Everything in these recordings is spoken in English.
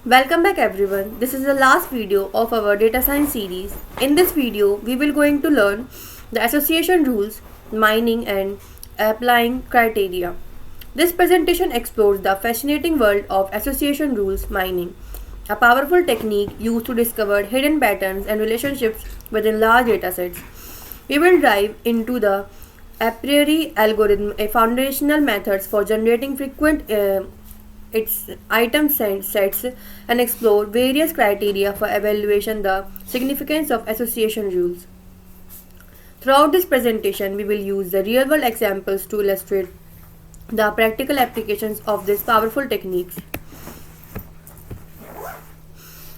Welcome back everyone. This is the last video of our data science series. In this video, we will going to learn the association rules, mining and applying criteria. This presentation explores the fascinating world of association rules mining, a powerful technique used to discover hidden patterns and relationships within large datasets. We will dive into the a priori algorithm, a foundational methods for generating frequent its item sets and explore various criteria for evaluation the significance of association rules. Throughout this presentation, we will use the real-world examples to illustrate the practical applications of these powerful techniques.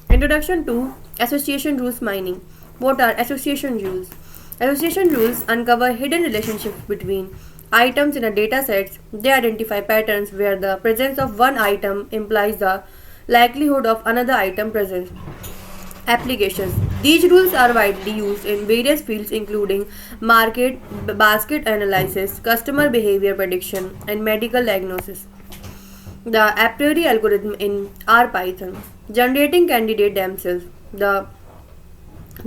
Introduction to Association Rules Mining. What are association rules? Association rules uncover hidden relationships between items in a data set. They identify patterns where the presence of one item implies the likelihood of another item presence. Applications. These rules are widely used in various fields including market, basket analysis, customer behavior prediction, and medical diagnosis. The a priori algorithm in R Python. Generating candidate themselves. The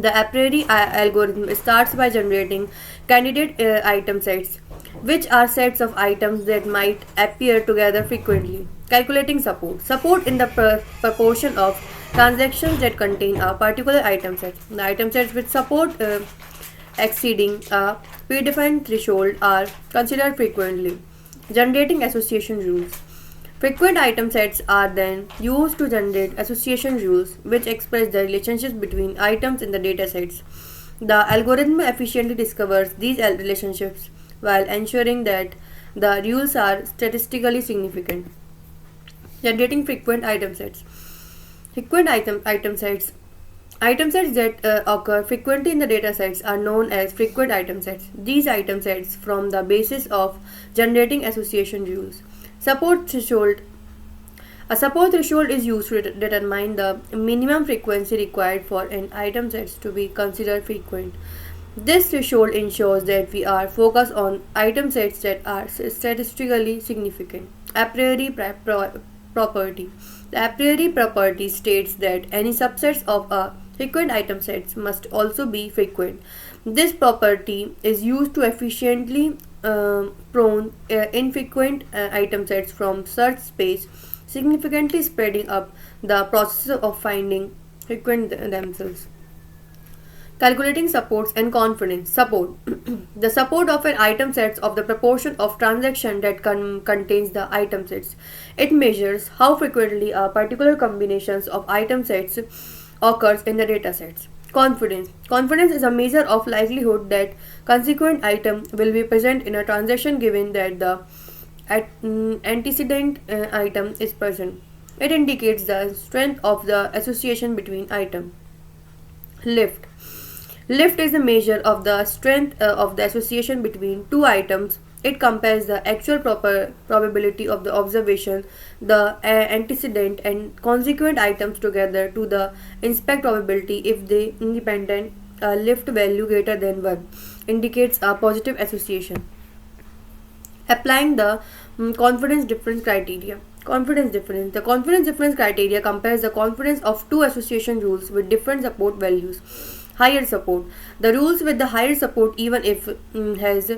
a priori algorithm starts by generating candidate item sets, which are sets of items that might appear together frequently. Calculating support. Support in the proportion of transactions that contain a particular item set. The item sets with support exceeding a predefined threshold are considered frequently. Generating association rules. Frequent item sets are then used to generate association rules which express the relationships between items in the datasets. The algorithm efficiently discovers these relationships while ensuring that the rules are statistically significant. Generating frequent item sets. Frequent item sets. Item sets that occur frequently in the datasets are known as frequent item sets. These item sets form the basis of generating association rules. Support threshold. A support threshold is used to determine the minimum frequency required for an item set to be considered frequent. This threshold ensures that we are focused on item sets that are statistically significant. A priori property. The a priori property states that any subsets of a frequent item sets must also be frequent. This property is used to efficiently prone infrequent item sets from search space, significantly speeding up the process of finding frequent themselves. Calculating supports and confidence. Support. The support of an item sets of the proportion of transaction that contains the item sets. It measures how frequently a particular combinations of item sets occurs in the data sets. Confidence. Confidence is a measure of likelihood that consequent item will be present in a transaction given that the antecedent item is present. It indicates the strength of the association between item. Lift. Lift is a measure of the strength of the association between two items. It compares the actual probability of the observation, the antecedent and consequent items together to the inspect probability if they independent lift value greater than 1 indicates a positive association. Applying the confidence difference criteria. Confidence difference. The confidence difference criteria compares the confidence of two association rules with different support values. Higher support. The rules with the higher support, even if has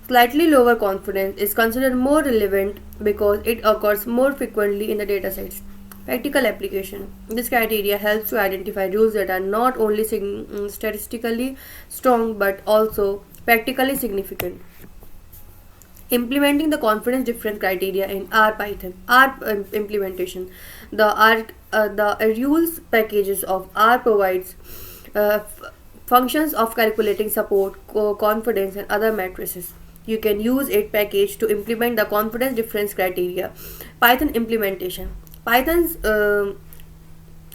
slightly lower confidence, is considered more relevant because it occurs more frequently in the datasets. Practical application. This criteria helps to identify rules that are not only statistically strong but also practically significant. Implementing the confidence difference criteria in R Python. R implementation. The rules packages of R provides functions of calculating support, confidence, and other matrices. You can use it package to implement the confidence difference criteria. Python implementation. Python's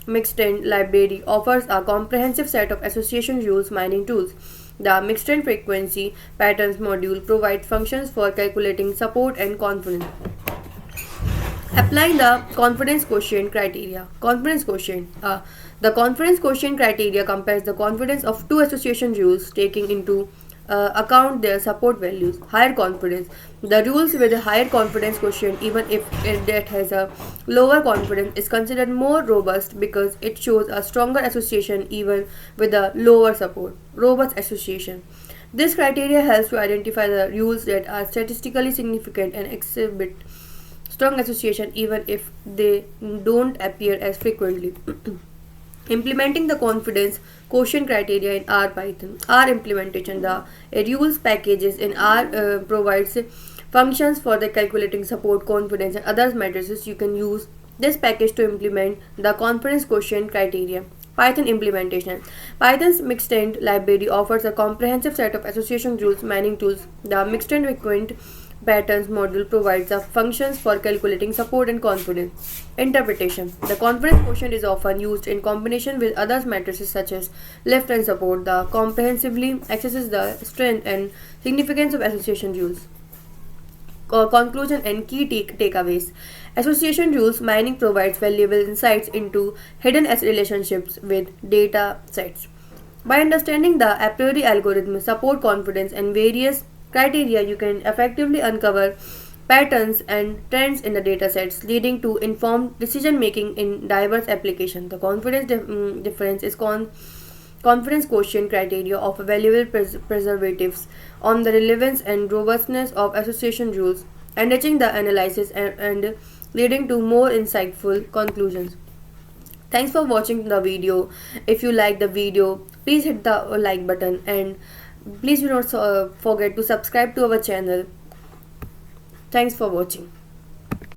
Mixtend library offers a comprehensive set of association rules mining tools. The Mixtend frequency patterns module provides functions for calculating support and confidence. Applying the confidence quotient criteria. Confidence quotient. The confidence quotient criteria compares the confidence of two association rules taking into account their support values. Higher confidence. The rules with a higher confidence quotient, even if it has a lower confidence, is considered more robust because it shows a stronger association even with a lower support. Robust association. This criteria helps to identify the rules that are statistically significant and exhibit strong association even if they don't appear as frequently. Implementing the confidence quotient criteria in R Python. R implementation. The rules packages in R provides functions for the calculating support, confidence, and other matrices. You can use this package to implement the confidence quotient criteria. Python implementation. Python's Mixtend library offers a comprehensive set of association rules, mining tools. The Mixtend Requint patterns module provides the functions for calculating support and confidence. Interpretation. The confidence quotient is often used in combination with other matrices such as lift and support. The comprehensively accesses the strength and significance of association rules. Conclusion and key takeaways. Association rules mining provides valuable insights into hidden relationships with data sets. By understanding the a priori algorithm, support confidence, and various criteria, you can effectively uncover patterns and trends in the datasets, leading to informed decision making in diverse applications. The confidence difference is confidence quotient criteria offer valuable preservatives on the relevance and robustness of association rules, enriching the analysis and leading to more insightful conclusions. Thanks for watching the video. If you like the video, please hit the like button and please do not forget to subscribe to our channel. Thanks for watching.